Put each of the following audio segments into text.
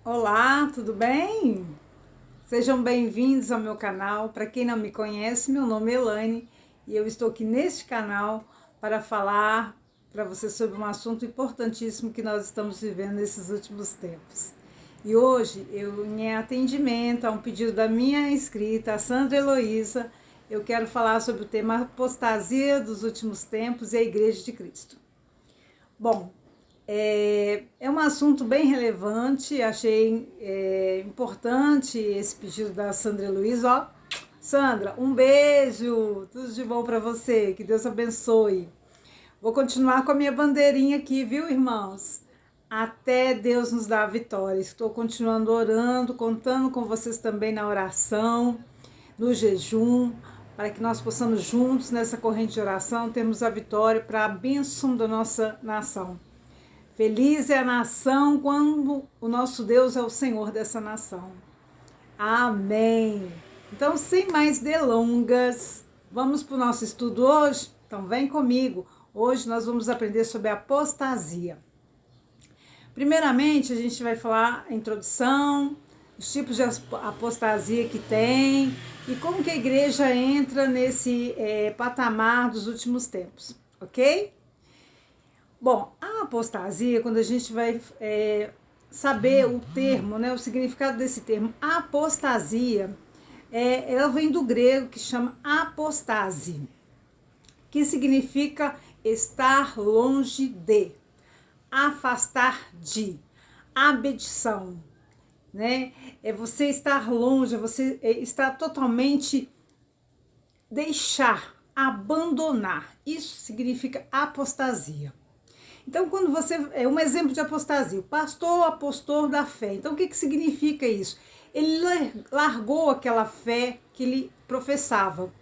Olá, tudo bem? Sejam bem-vindos ao meu canal. Para quem não me conhece, meu nome é Elaine e eu estou aqui neste canal para falar para você sobre um assunto importantíssimo que nós estamos vivendo nesses últimos tempos. E hoje, em atendimento a um pedido da minha inscrita, a Sandra Heloísa, eu quero falar sobre o tema apostasia dos últimos tempos e a Igreja de Cristo. Bom, é um assunto bem relevante, achei importante esse pedido da Sandra Luiz. Ó, Sandra, um beijo, tudo de bom para você, que Deus abençoe. Vou continuar com a minha bandeirinha aqui, viu, irmãos? Até Deus nos dar a vitória. Estou continuando orando, contando com vocês também na oração, no jejum, para que nós possamos juntos nessa corrente de oração termos a vitória para a bênção da nossa nação. Feliz é a nação quando o nosso Deus é o Senhor dessa nação. Amém. Então, sem mais delongas, vamos para o nosso estudo hoje? Então, vem comigo. Hoje nós vamos aprender sobre a apostasia. Primeiramente, a gente vai falar a introdução, os tipos de apostasia que tem e como que a igreja entra nesse patamar dos últimos tempos, ok? Bom, a apostasia, quando a gente vai saber o termo, né, o significado desse termo, apostasia, ela vem do grego que chama apostase, que significa estar longe de, afastar de, abdição, né? É você estar longe, você estar totalmente deixar, abandonar. Isso significa apostasia. Então, quando você... É um exemplo de apostasia. O pastor apostou da fé. Então, o que significa isso? Ele largou aquela fé que ele professava.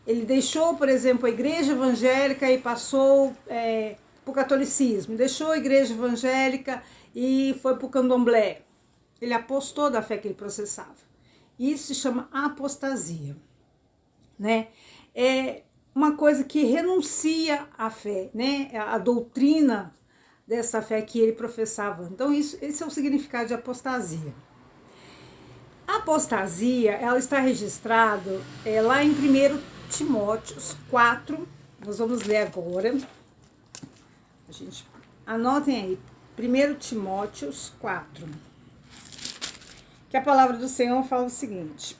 Ele deixou, por exemplo, a igreja evangélica e passou para o catolicismo. Deixou a igreja evangélica e foi para o candomblé. Ele apostou da fé que ele processava. Isso se chama apostasia, né? É uma coisa que renuncia à fé, né? A doutrina dessa fé que ele professava. Então, esse é o significado de apostasia. A apostasia, ela está registrada lá em 1 Timóteo 4, nós vamos ler agora. Anotem aí, 1 Timóteo 4, que a palavra do Senhor fala o seguinte: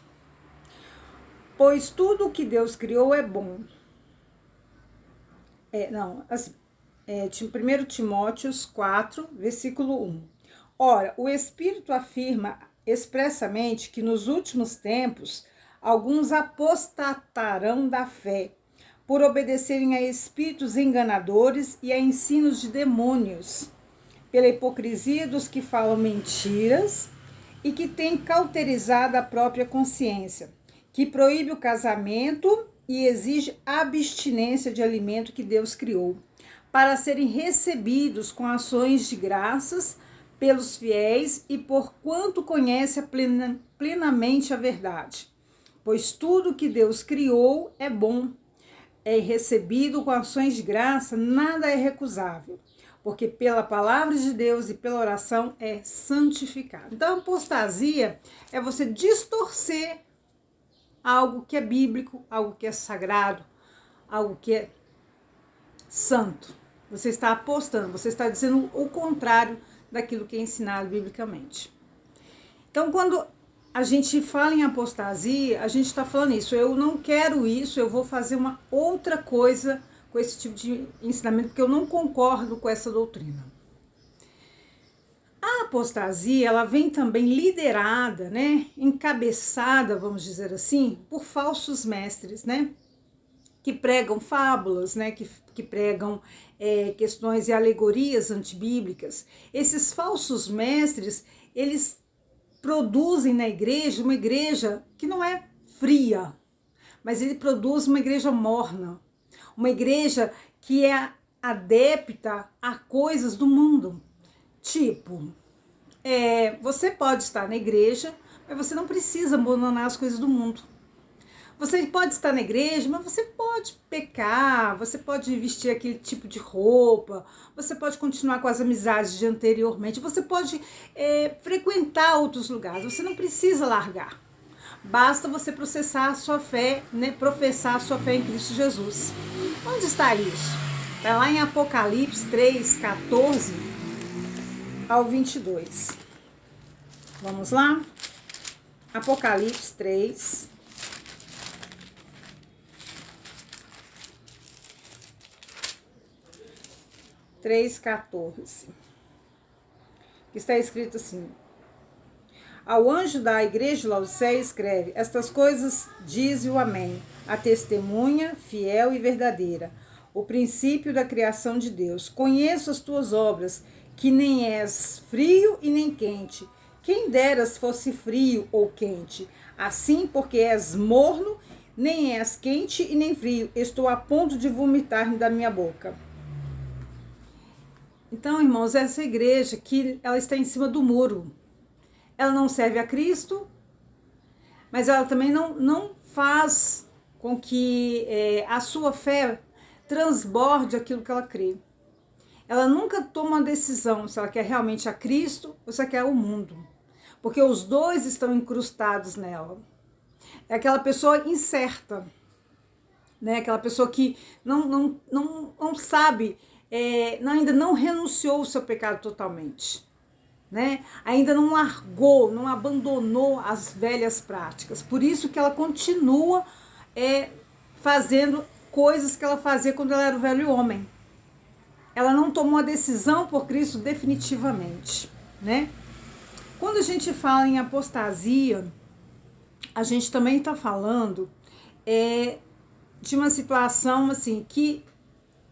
pois tudo o que Deus criou é bom. 1 Timóteo 4, versículo 1. Ora, o Espírito afirma expressamente que nos últimos tempos alguns apostatarão da fé, por obedecerem a espíritos enganadores e a ensinos de demônios, pela hipocrisia dos que falam mentiras e que têm cauterizado a própria consciência, que proíbe o casamento e exige abstinência de alimento que Deus criou, para serem recebidos com ações de graças pelos fiéis e por quanto conhece plenamente a verdade. Pois tudo que Deus criou é bom, é recebido com ações de graça, nada é recusável, porque pela palavra de Deus e pela oração é santificado. Então, a apostasia é você distorcer algo que é bíblico, algo que é sagrado, algo que é santo. Você está apostando, você está dizendo o contrário daquilo que é ensinado biblicamente. Então, quando a gente fala em apostasia, a gente está falando isso. Eu não quero isso, eu vou fazer uma outra coisa com esse tipo de ensinamento, porque eu não concordo com essa doutrina. A apostasia, ela vem também liderada, né, encabeçada, vamos dizer assim, por falsos mestres, né, que pregam fábulas, né, que pregam questões e alegorias antibíblicas. Esses falsos mestres, eles produzem na igreja uma igreja que não é fria, mas ele produz uma igreja morna, uma igreja que é adepta a coisas do mundo. Tipo, você pode estar na igreja, mas você não precisa abandonar as coisas do mundo. Você pode estar na igreja, mas você pode pecar, você pode vestir aquele tipo de roupa, você pode continuar com as amizades de anteriormente, você pode frequentar outros lugares, você não precisa largar. Basta você processar a sua fé, né, professar a sua fé em Cristo Jesus. Onde está isso? Está lá em Apocalipse 3, 14 ao 22. Vamos lá? Apocalipse 3. Três, 14. Está escrito assim: ao anjo da igreja de Laodiceia escreve: estas coisas diz o Amém, a testemunha fiel e verdadeira, o princípio da criação de Deus. Conheço as tuas obras, que nem és frio e nem quente. Quem deras fosse frio ou quente. Assim, porque és morno, nem és quente e nem frio, estou a ponto de vomitar da minha boca. Então, irmãos, essa igreja que ela está em cima do muro. Ela não serve a Cristo, mas ela também não faz com que a sua fé transborde aquilo que ela crê. Ela nunca toma uma decisão se ela quer realmente a Cristo ou se ela quer o mundo, porque os dois estão incrustados nela. É aquela pessoa incerta, né? Aquela pessoa que não sabe, ainda não renunciou o seu pecado totalmente. Né? Ainda não largou, não abandonou as velhas práticas. Por isso que ela continua fazendo coisas que ela fazia quando ela era o velho homem. Ela não tomou a decisão por Cristo definitivamente. Né? Quando a gente fala em apostasia, a gente também está falando de uma situação assim, que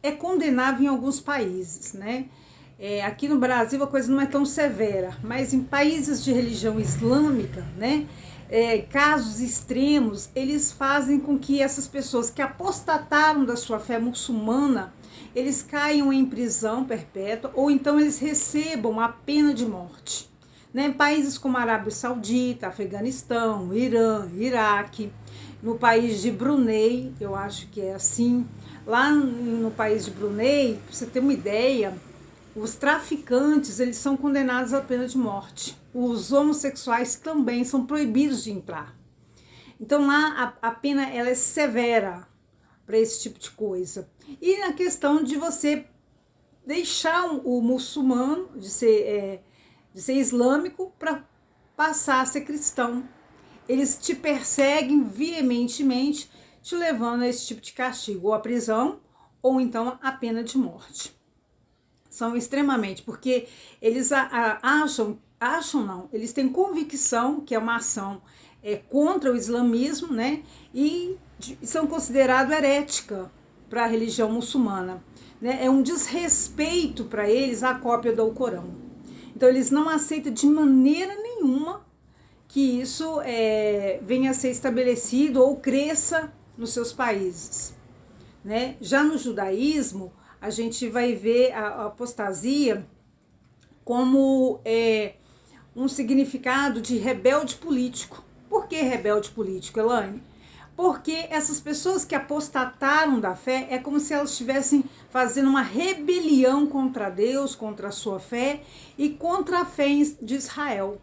é condenável em alguns países, né? Aqui no Brasil a coisa não é tão severa, mas em países de religião islâmica, né, casos extremos, eles fazem com que essas pessoas que apostataram da sua fé muçulmana, eles caiam em prisão perpétua ou então eles recebam a pena de morte. Né? Países como Arábia Saudita, Afeganistão, Irã, Iraque, no país de Brunei, eu acho que é assim, lá no país de Brunei, para você ter uma ideia, os traficantes, eles são condenados à pena de morte. Os homossexuais também são proibidos de entrar. Então lá a pena ela é severa para esse tipo de coisa. E na questão de você deixar o muçulmano de ser islâmico para passar a ser cristão. Eles te perseguem veementemente, te levando a esse tipo de castigo, ou a prisão, ou então a pena de morte. São extremamente, porque eles eles têm convicção que é uma ação contra o islamismo, né? E são considerados herética para a religião muçulmana. Né? É um desrespeito para eles a cópia do Alcorão. Então eles não aceitam de maneira nenhuma que isso venha a ser estabelecido ou cresça nos seus países. Né? Já no judaísmo, a gente vai ver a apostasia como um significado de rebelde político. Por que rebelde político, Elaine? Porque essas pessoas que apostataram da fé é como se elas estivessem fazendo uma rebelião contra Deus, contra a sua fé e contra a fé de Israel.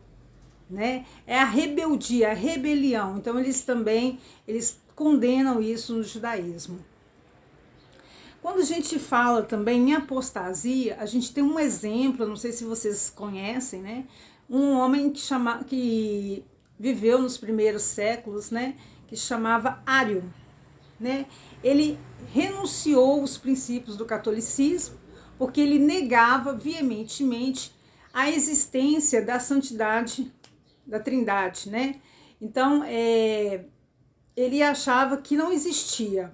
Né? É a rebeldia, a rebelião. Então eles condenam isso no judaísmo. Quando a gente fala também em apostasia, a gente tem um exemplo, não sei se vocês conhecem, né? Um homem que viveu nos primeiros séculos, né? Que chamava Ário, né? Ele renunciou os princípios do catolicismo porque ele negava veementemente a existência da santidade da Trindade, né? Então, ele achava que não existia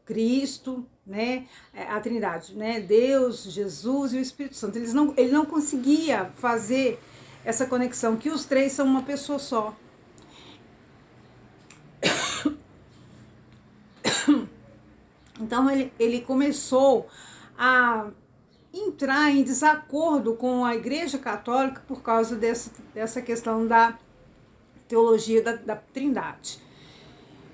Cristo, né, a Trindade, né, Deus, Jesus e o Espírito Santo. Ele não conseguia fazer essa conexão, que os três são uma pessoa só. Então ele começou a entrar em desacordo com a Igreja Católica por causa dessa questão da teologia da Trindade.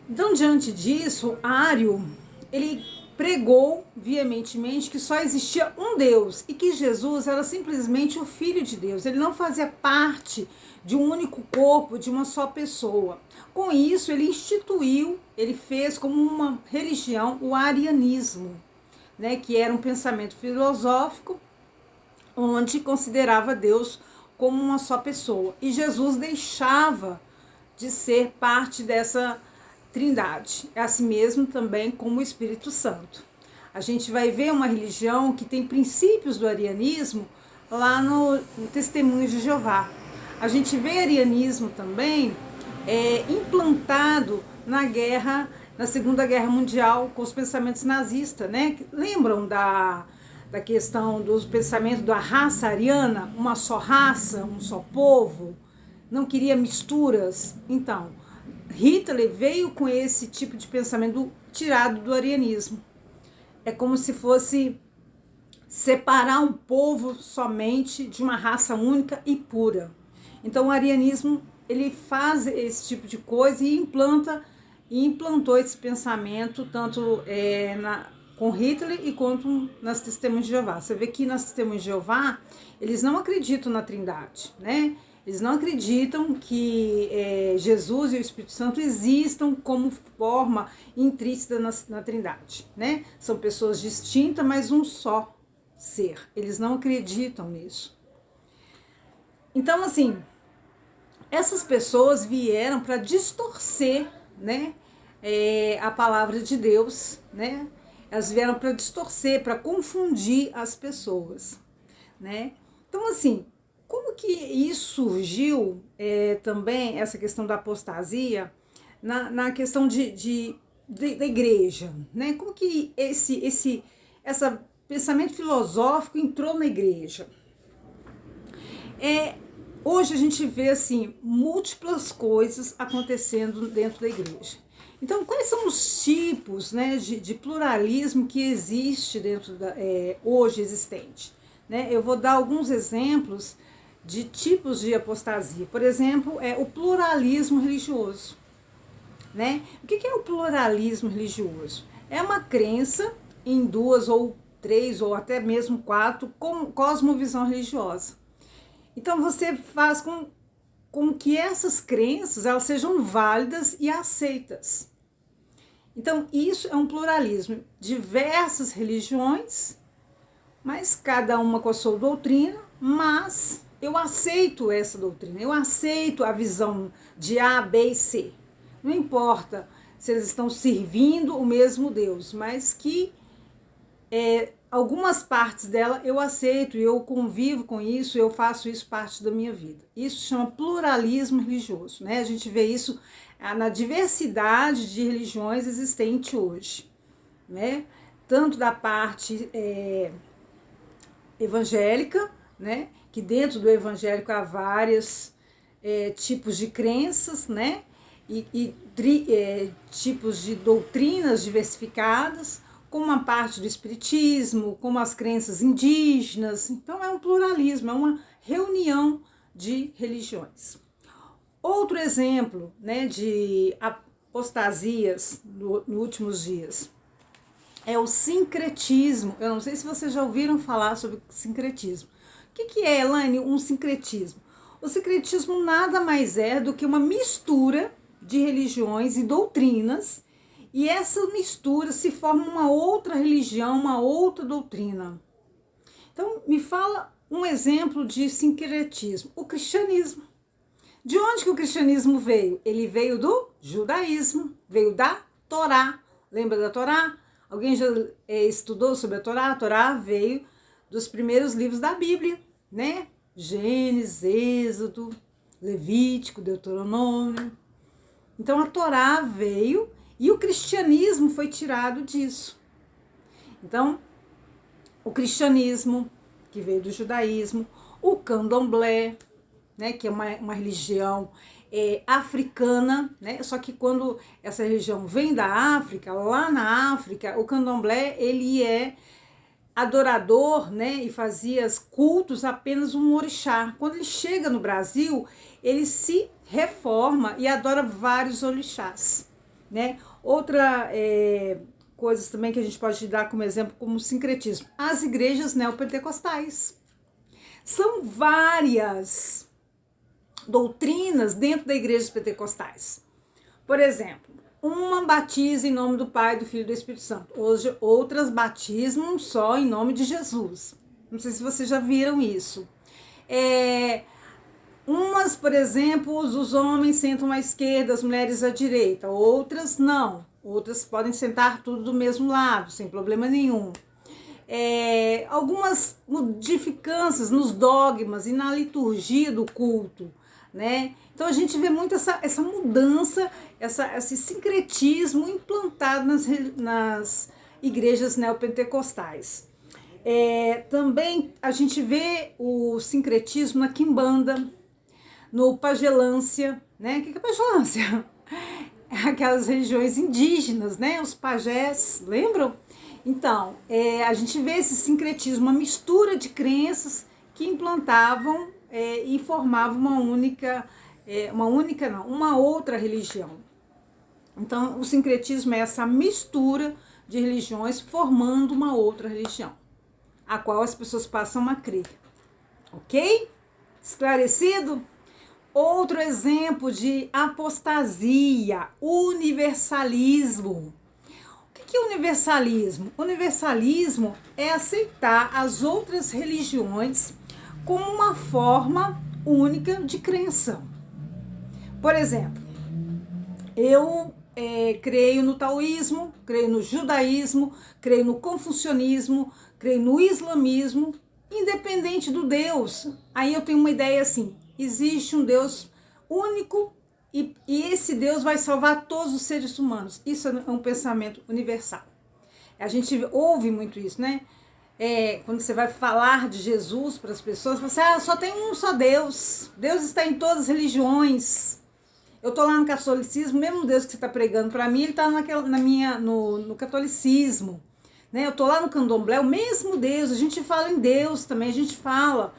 Então, diante disso, Ário, ele pregou veementemente que só existia um Deus e que Jesus era simplesmente o Filho de Deus. Ele não fazia parte de um único corpo, de uma só pessoa. Com isso, ele instituiu, ele fez como uma religião o arianismo, né, que era um pensamento filosófico onde considerava Deus como uma só pessoa. E Jesus deixava de ser parte dessa Trindade, é assim mesmo também como o Espírito Santo. A gente vai ver uma religião que tem princípios do arianismo lá no Testemunho de Jeová. A gente vê arianismo também implantado na Segunda Guerra Mundial com os pensamentos nazistas, né? Lembram da questão dos pensamentos da raça ariana, uma só raça, um só povo, não queria misturas? Então, Hitler veio com esse tipo de pensamento tirado do arianismo. É como se fosse separar um povo somente de uma raça única e pura. Então o arianismo, ele faz esse tipo de coisa e implantou esse pensamento tanto com Hitler e quanto nas Testemunhas de Jeová. Você vê que nas Testemunhas de Jeová, eles não acreditam na Trindade, né? Eles não acreditam que Jesus e o Espírito Santo existam como forma intrínseca na Trindade, né? São pessoas distintas, mas um só ser. Eles não acreditam nisso. Então, assim, essas pessoas vieram para distorcer, né, a palavra de Deus, né? Elas vieram para distorcer, para confundir as pessoas, né? Então, assim, como que isso surgiu também, essa questão da apostasia, na questão da igreja, né? Como que esse pensamento filosófico entrou na igreja? Hoje a gente vê assim múltiplas coisas acontecendo dentro da igreja. Então, quais são os tipos, né, de pluralismo que existe dentro hoje existente? Né? Eu vou dar alguns exemplos de tipos de apostasia. Por exemplo, o pluralismo religioso. Né? O que é o pluralismo religioso? É uma crença em 2 ou 3 ou até mesmo 4 cosmovisão religiosa. Então você faz com que essas crenças elas sejam válidas e aceitas. Então isso é um pluralismo. Diversas religiões, mas cada uma com a sua doutrina, mas eu aceito essa doutrina, eu aceito a visão de A, B e C. Não importa se eles estão servindo o mesmo Deus, mas que algumas partes dela eu aceito, eu convivo com isso, eu faço isso parte da minha vida. Isso chama pluralismo religioso, né? A gente vê isso na diversidade de religiões existente hoje, né? Tanto da parte evangélica, né? Que dentro do evangélico há vários tipos de crenças, né? E tipos de doutrinas diversificadas, como a parte do espiritismo, como as crenças indígenas. Então é um pluralismo, é uma reunião de religiões. Outro exemplo, né, de apostasias nos últimos dias é o sincretismo. Eu não sei se vocês já ouviram falar sobre sincretismo. O que é, Elaine, um sincretismo? O sincretismo nada mais é do que uma mistura de religiões e doutrinas, e essa mistura se forma uma outra religião, uma outra doutrina. Então, me fala um exemplo de sincretismo. O cristianismo. De onde que o cristianismo veio? Ele veio do judaísmo, veio da Torá. Lembra da Torá? Alguém já estudou sobre a Torá? A Torá veio dos primeiros livros da Bíblia, né? Gênesis, Êxodo, Levítico, Deuteronômio. Então a Torá veio e o cristianismo foi tirado disso. Então, o cristianismo, que veio do judaísmo, o candomblé, né, que é uma religião africana, né, só que quando essa religião vem da África, lá na África, o candomblé, ele é adorador, né, e fazia cultos apenas um orixá. Quando ele chega no Brasil, ele se reforma e adora vários orixás. né? Outra coisas também que a gente pode dar como exemplo, como sincretismo. As igrejas neopentecostais. São várias doutrinas dentro das igrejas pentecostais. Por exemplo, uma batiza em nome do Pai, do Filho e do Espírito Santo. Hoje, outras batismam só em nome de Jesus. Não sei se vocês já viram isso. Umas, por exemplo, os homens sentam à esquerda, as mulheres à direita. Outras não. Outras podem sentar tudo do mesmo lado, sem problema nenhum. Algumas modificâncias nos dogmas e na liturgia do culto, né? Então a gente vê muito essa mudança, esse sincretismo implantado nas igrejas neopentecostais. Também a gente vê o sincretismo na quimbanda, no pagelância, né? O que é pagelância? Aquelas religiões indígenas, né? Os pajés, lembram? Então, a gente vê esse sincretismo, uma mistura de crenças que implantavam e formavam uma outra religião. Então, o sincretismo é essa mistura de religiões formando uma outra religião, a qual as pessoas passam a crer. Ok? Esclarecido? Outro exemplo de apostasia, universalismo. O que é universalismo? Universalismo é aceitar as outras religiões como uma forma única de crença. Por exemplo, eu creio no taoísmo, creio no judaísmo, creio no confucionismo, creio no islamismo, independente do Deus. Aí eu tenho uma ideia assim, existe um Deus único e esse Deus vai salvar todos os seres humanos. Isso é um pensamento universal. A gente ouve muito isso, né? Quando você vai falar de Jesus para as pessoas, você fala assim, só tem um só Deus. Deus está em todas as religiões. Eu estou lá no catolicismo, mesmo Deus que você está pregando para mim, ele está no catolicismo. Né? Eu estou lá no candomblé, o mesmo Deus. A gente fala em Deus também, a gente fala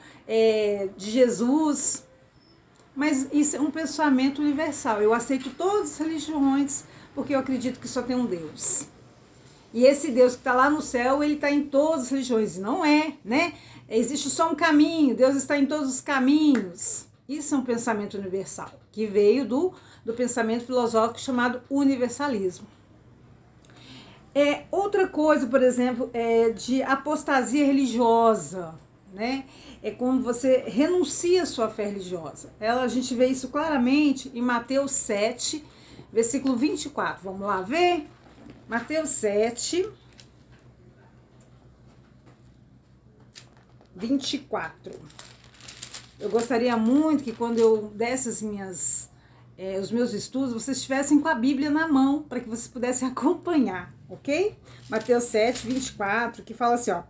de Jesus. Mas isso é um pensamento universal. Eu aceito todas as religiões porque eu acredito que só tem um Deus. E esse Deus que está lá no céu, ele está em todas as religiões. Não é, né? Existe só um caminho, Deus está em todos os caminhos. Isso é um pensamento universal, que veio do pensamento filosófico chamado universalismo. Outra coisa, por exemplo, de apostasia religiosa, né? É quando você renuncia à sua fé religiosa. A gente vê isso claramente em Mateus 7, versículo 24. Vamos lá ver? Mateus 7, 24. Eu gostaria muito que quando eu desse os meus estudos, vocês estivessem com a Bíblia na mão, para que vocês pudessem acompanhar, ok? Mateus 7, 24, que fala assim, ó.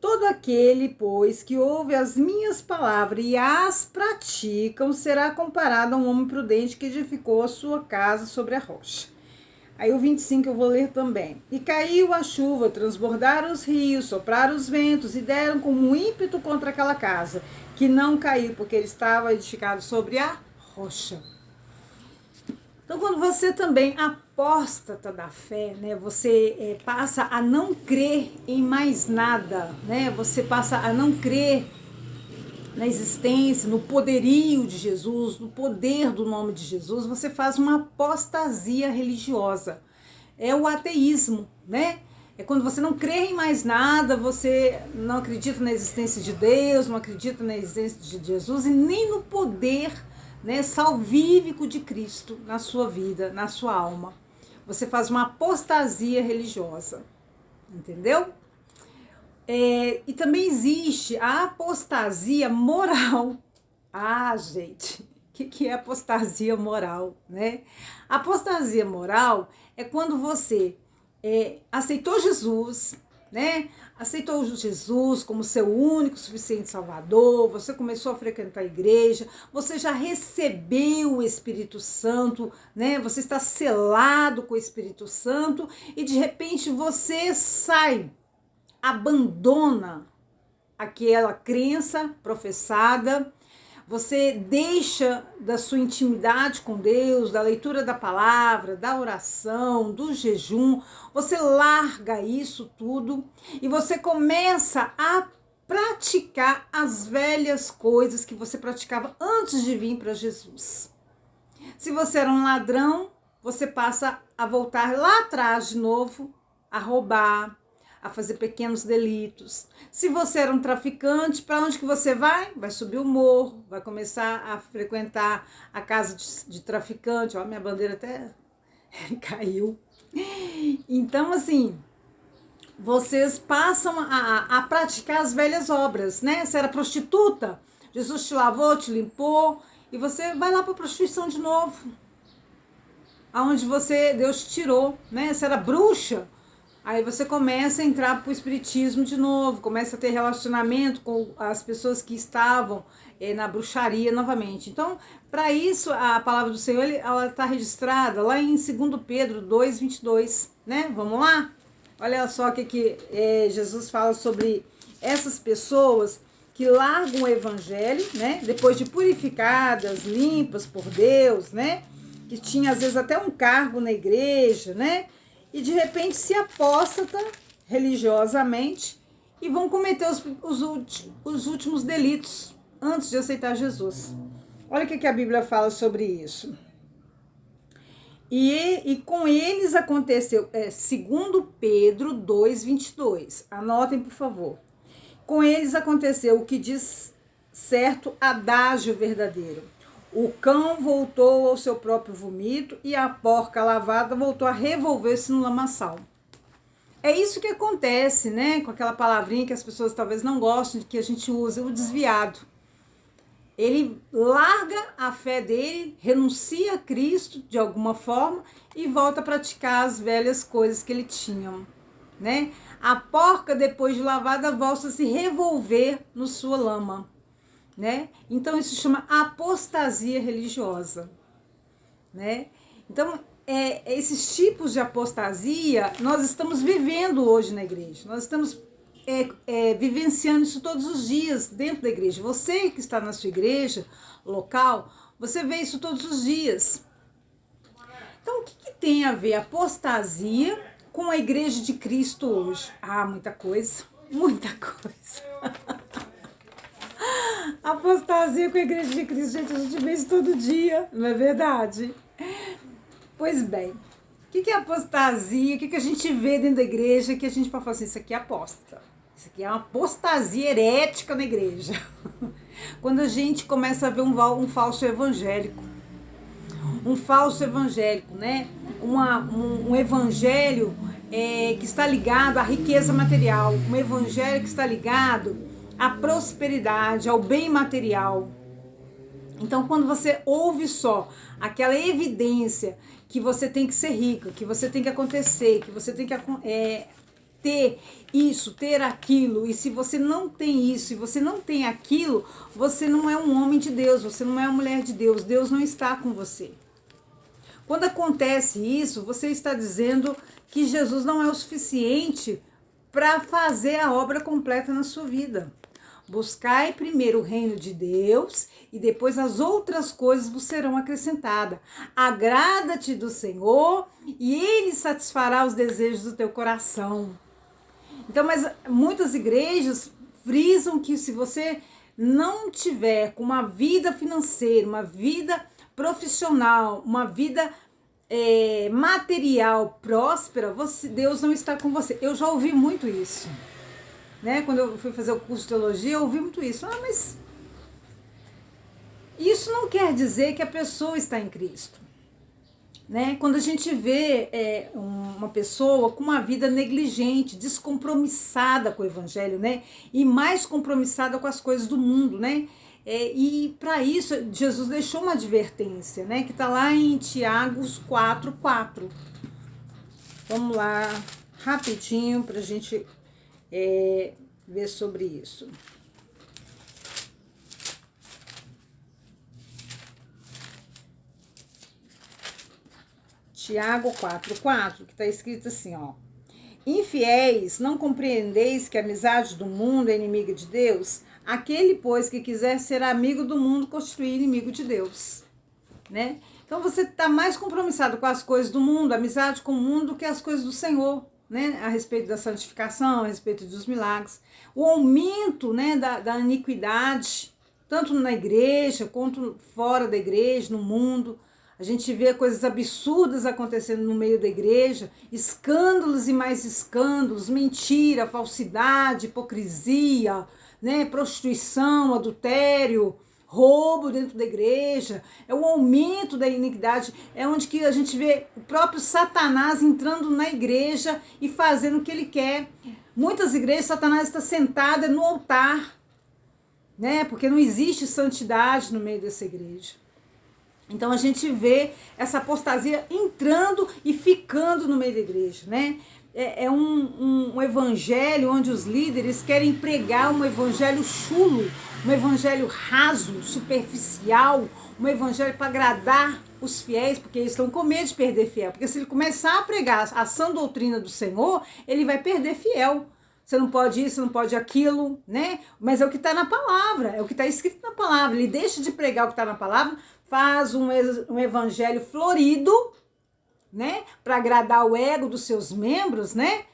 Todo aquele, pois, que ouve as minhas palavras e as praticam, será comparado a um homem prudente que edificou a sua casa sobre a rocha. Aí o 25 eu vou ler também. E caiu a chuva, transbordaram os rios, sopraram os ventos e deram como um ímpeto contra aquela casa, que não caiu, porque ele estava edificado sobre a rocha. Então, quando você também apóstata da fé, né, você passa a não crer em mais nada, né, você passa a não crer na existência, no poderio de Jesus, no poder do nome de Jesus, você faz uma apostasia religiosa. É o ateísmo, né? É quando você não crê em mais nada, você não acredita na existência de Deus, não acredita na existência de Jesus e nem no poder, né, salvífico de Cristo na sua vida, na sua alma. Você faz uma apostasia religiosa, entendeu? E também existe a apostasia moral. Ah, gente, o que é apostasia moral, né? A apostasia moral é quando você aceitou Jesus, né? Aceitou Jesus como seu único, suficiente Salvador, você começou a frequentar a igreja, você já recebeu o Espírito Santo, né? Você está selado com o Espírito Santo e de repente você sai, abandona aquela crença professada, Você deixa da sua intimidade com Deus, da leitura da palavra, da oração, do jejum, você larga isso tudo e você começa a praticar as velhas coisas que você praticava antes de vir para Jesus. Se você era um ladrão, você passa a voltar lá atrás de novo, a roubar, a fazer pequenos delitos. Se você era um traficante, para onde que você vai? Vai subir o morro, vai começar a frequentar a casa de traficante. Ó, minha bandeira até caiu. Então, assim, vocês passam a praticar as velhas obras, né? Você era prostituta, Jesus te lavou, te limpou, e você vai lá para a prostituição de novo. Aonde Deus te tirou, né? Você era bruxa, aí você começa a entrar para o espiritismo de novo, começa a ter relacionamento com as pessoas que estavam na bruxaria novamente. Então, para isso, a palavra do Senhor, ela está registrada lá em 2 Pedro 2:22, né? Vamos lá? Olha só o que Jesus fala sobre essas pessoas que largam o evangelho, né? Depois de purificadas, limpas por Deus, né? Que tinha às vezes até um cargo na igreja, né? E de repente se apóstata religiosamente e vão cometer os últimos delitos antes de aceitar Jesus. Olha o que a Bíblia fala sobre isso. E com eles aconteceu, segundo Pedro 2:22. Anotem, por favor. Com eles aconteceu o que diz certo adágio verdadeiro. O cão voltou ao seu próprio vomito e a porca lavada voltou a revolver-se no lamaçal. É isso que acontece, né? Com aquela palavrinha que as pessoas talvez não gostem, que a gente usa, o desviado. Ele larga a fé dele, renuncia a Cristo de alguma forma e volta a praticar as velhas coisas que ele tinha, né? A porca, depois de lavada, volta a se revolver no sua lama, né? Então isso se chama apostasia religiosa, né? Então esses tipos de apostasia nós estamos vivendo hoje na igreja, nós estamos vivenciando isso todos os dias dentro da igreja. Você que está na sua igreja local, você vê isso todos os dias. Então o que tem a ver apostasia com a igreja de Cristo hoje? Ah, muita coisa, muita coisa. Apostasia com a igreja de Cristo, gente, a gente vê isso todo dia, não é verdade? Pois bem, o que é apostasia? O que a gente vê dentro da igreja que a gente pode falar assim, isso aqui é aposta. Isso aqui é uma apostasia herética na igreja. Quando a gente começa a ver um falso evangélico. Um falso evangélico, né? Um evangelho que está ligado à riqueza material. Um evangelho que está ligado à prosperidade, ao bem material. Então, quando você ouve só aquela evidência que você tem que ser rica, que você tem que acontecer, que você tem que ter isso, ter aquilo, e se você não tem isso, e você não tem aquilo, você não é um homem de Deus, você não é uma mulher de Deus, Deus não está com você. Quando acontece isso, você está dizendo que Jesus não é o suficiente para fazer a obra completa na sua vida. Buscai primeiro o reino de Deus e depois as outras coisas vos serão acrescentadas. Agrada-te do Senhor e Ele satisfará os desejos do teu coração. Então, mas muitas igrejas frisam que se você não tiver com uma vida financeira, uma vida profissional, uma vida material próspera, Deus não está com você. Eu já ouvi muito isso. Né? Quando eu fui fazer o curso de teologia, eu ouvi muito isso. Ah, mas isso não quer dizer que a pessoa está em Cristo. Né? Quando a gente vê uma pessoa com uma vida negligente, descompromissada com o evangelho, né? E mais compromissada com as coisas do mundo, né? E para isso, Jesus deixou uma advertência, né? Que está lá em Tiago 4:4. Vamos lá, rapidinho, para a gente ver sobre isso. Tiago 4:4, que está escrito assim, ó. Infiéis, não compreendeis que a amizade do mundo é inimiga de Deus? Aquele, pois, que quiser ser amigo do mundo, constitui inimigo de Deus, né? Então você está mais compromissado com as coisas do mundo, amizade com o mundo, do que as coisas do Senhor, né? A respeito da santificação, a respeito dos milagres. O aumento, né, da iniquidade, tanto na igreja quanto fora da igreja, no mundo. A gente vê coisas absurdas acontecendo no meio da igreja, escândalos e mais escândalos, mentira, falsidade, hipocrisia, né, prostituição, adultério, roubo dentro da igreja. É o aumento da iniquidade, é onde que a gente vê o próprio Satanás entrando na igreja e fazendo o que ele quer. Muitas igrejas, Satanás está sentado no altar, né, porque não existe santidade no meio dessa igreja. Então a gente vê essa apostasia entrando e ficando no meio da igreja, né? É um evangelho onde os líderes querem pregar um evangelho chulo, um evangelho raso, superficial, um evangelho para agradar os fiéis, porque eles estão com medo de perder fiel. Porque se ele começar a pregar a sã doutrina do Senhor, ele vai perder fiel. Você não pode isso, você não pode aquilo, né? Mas é o que está na palavra, é o que está escrito na palavra. Ele deixa de pregar o que está na palavra, faz um evangelho florido, né? Para agradar o ego dos seus membros, né?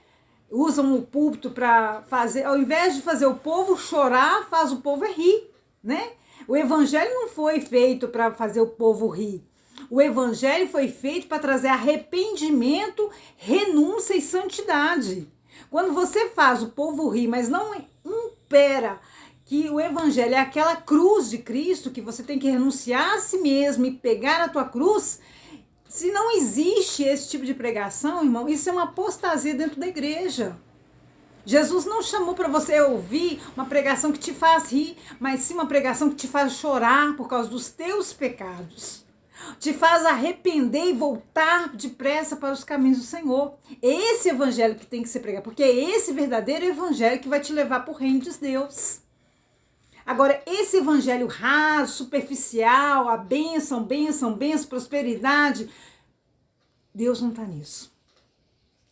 Usam o púlpito para fazer, ao invés de fazer o povo chorar, faz o povo rir, né? O evangelho não foi feito para fazer o povo rir. O evangelho foi feito para trazer arrependimento, renúncia e santidade. Quando você faz o povo rir, mas não impera que o evangelho é aquela cruz de Cristo, que você tem que renunciar a si mesmo e pegar a tua cruz, se não existe esse tipo de pregação, irmão, isso é uma apostasia dentro da igreja. Jesus não chamou para você ouvir uma pregação que te faz rir, mas sim uma pregação que te faz chorar por causa dos teus pecados. Te faz arrepender e voltar depressa para os caminhos do Senhor. É esse evangelho que tem que ser pregado, porque é esse verdadeiro evangelho que vai te levar para o reino de Deus. Agora, esse evangelho raso, superficial, a bênção, prosperidade, Deus não está nisso.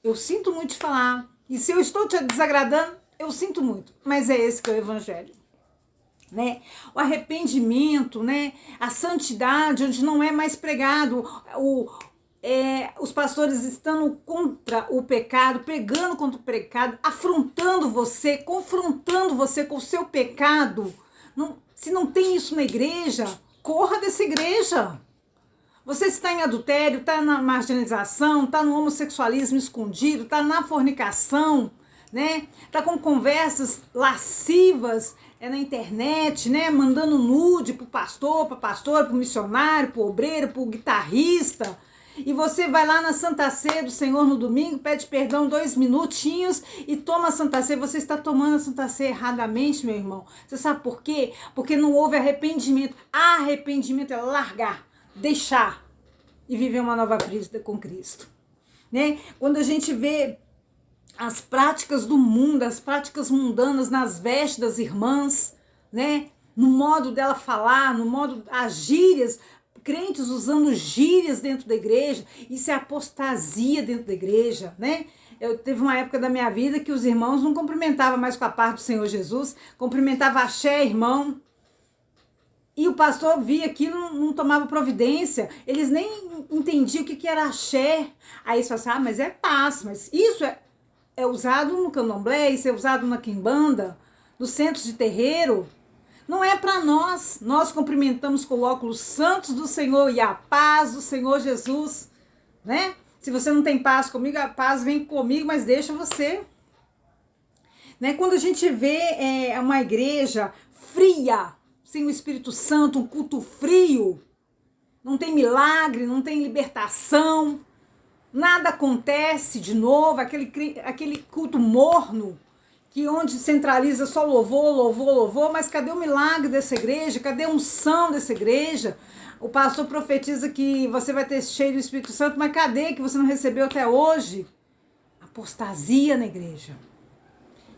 Eu sinto muito te falar, e se eu estou te desagradando, eu sinto muito, mas é esse que é o evangelho. Né? O arrependimento, né? A santidade, onde não é mais pregado, os pastores estando contra o pecado, pregando contra o pecado, afrontando você, confrontando você com o seu pecado. Se não tem isso na igreja, corra dessa igreja. Você está em adultério, está na marginalização, está no homossexualismo escondido, está na fornicação, né? Está com conversas lascivas na internet, né? Mandando nude pro pastor, pra pastora, pro missionário, pro obreiro, pro guitarrista. E você vai lá na Santa Ceia do Senhor no domingo, pede perdão 2 minutinhos e toma a Santa Ceia. Você está tomando a Santa Ceia erradamente, meu irmão. Você sabe por quê? Porque não houve arrependimento. Arrependimento é largar, deixar e viver uma nova vida com Cristo, né? Quando a gente vê as práticas do mundo, as práticas mundanas nas vestes das irmãs, né? No modo dela falar, no modo, as gírias, crentes usando gírias dentro da igreja, isso é apostasia dentro da igreja, né? Teve uma época da minha vida que os irmãos não cumprimentavam mais com a paz do Senhor Jesus, cumprimentava axé, irmão, e o pastor via aquilo, não tomava providência, eles nem entendiam o que era axé. Aí eles falavam assim, mas é paz, mas isso é usado no candomblé, isso é usado na quimbanda, nos centros de terreiro. Não é para nós. Nós cumprimentamos com o óculos santos do Senhor e a paz do Senhor Jesus, né? Se você não tem paz comigo, a paz vem comigo, mas deixa você. Né? Quando a gente vê uma igreja fria, sem o Espírito Santo, um culto frio, não tem milagre, não tem libertação, nada acontece de novo, aquele culto morno, que onde centraliza só louvor, mas cadê o milagre dessa igreja? Cadê a unção dessa igreja? O pastor profetiza que você vai ter cheio do Espírito Santo, mas cadê que você não recebeu até hoje? Apostasia na igreja.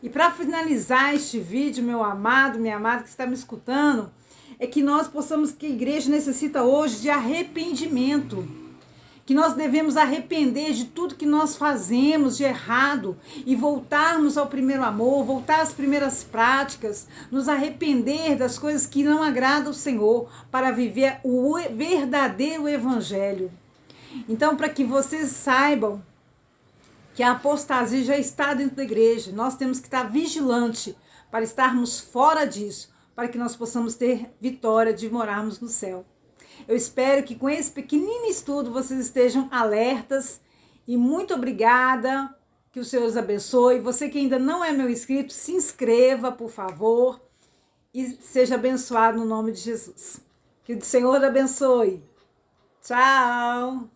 E para finalizar este vídeo, meu amado, minha amada que está me escutando, é que nós possamos, que a igreja necessita hoje de arrependimento. que nós devemos arrepender de tudo que nós fazemos de errado e voltarmos ao primeiro amor, voltar às primeiras práticas, nos arrepender das coisas que não agradam ao Senhor para viver o verdadeiro evangelho. Então, para que vocês saibam que a apostasia já está dentro da igreja, nós temos que estar vigilante para estarmos fora disso, para que nós possamos ter vitória de morarmos no céu. Eu espero que com esse pequenino estudo vocês estejam alertas e muito obrigada, que o Senhor os abençoe. Você que ainda não é meu inscrito, se inscreva, por favor, e seja abençoado no nome de Jesus. Que o Senhor abençoe. Tchau!